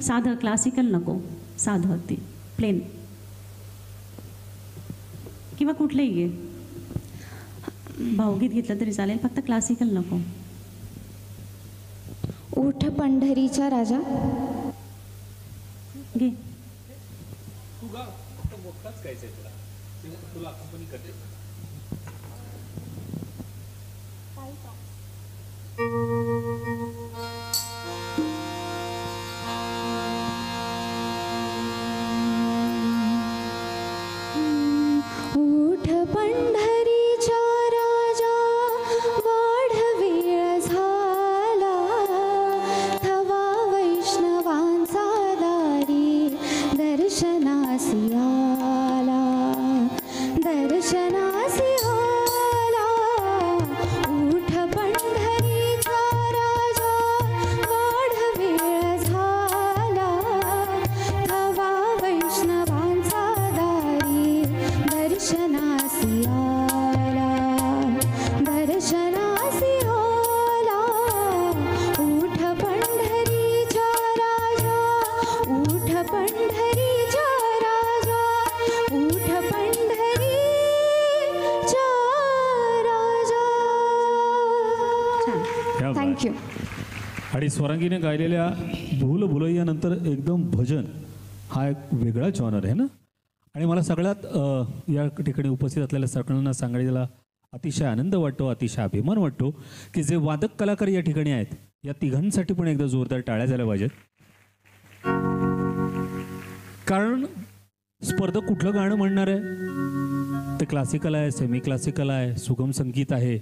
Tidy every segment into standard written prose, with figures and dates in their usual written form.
साधं क्लासिकल नको, साधं ती प्लेन किंवा कुठलंही घे, भावगीत घेतलं तरी चालेल, फक्त क्लासिकल नको. उठ पंढरीचा राजा. घे. उठ पंढरीचा राजा, वाढ वेळ झाला, थवा वैष्णवांचा दारी दर्शनासी आला, दर्शनासी आला. उठ पंढरीचा राजा, वाढ वेळ झाला, थवा वैष्णवांचा दारी दर्शनासी आला, दर्शनासी आला. उठ पंढरीचा राजा, उठ पंढरीचा राजा, उठ पंढरीचा राजा. छान. थँक्यू. आणि स्वरांगीने गायलेल्या भूल भुलैयानंतर एकदम भजन हा एक वेगळा जॉनर आहे ना. आणि मला सगळ्यात या ठिकाणी उपस्थित असलेल्या सगळ्यांना सांगायला अतिशय आनंद वाटतो, अतिशय अभिमान वाटतो की जे वादक कलाकार या ठिकाणी आहेत, या तिघांसाठी पण एकदा जोरदार टाळ्या झाल्या पाहिजेत. कारण स्पर्धक कुठलं गाणं म्हणणार आहे, ते क्लासिकल आहे, सेमी क्लासिकल आहे, सुगम संगीत आहे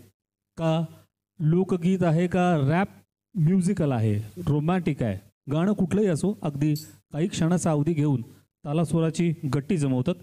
का, लोकगीत आहे का, रॅप म्युझिकल आहे, रोमॅन्टिक आहे, गाणं कुठलंही असो, अगदी काही क्षणाचा अवधी घेऊन तालासुराची गट्टी जमवतात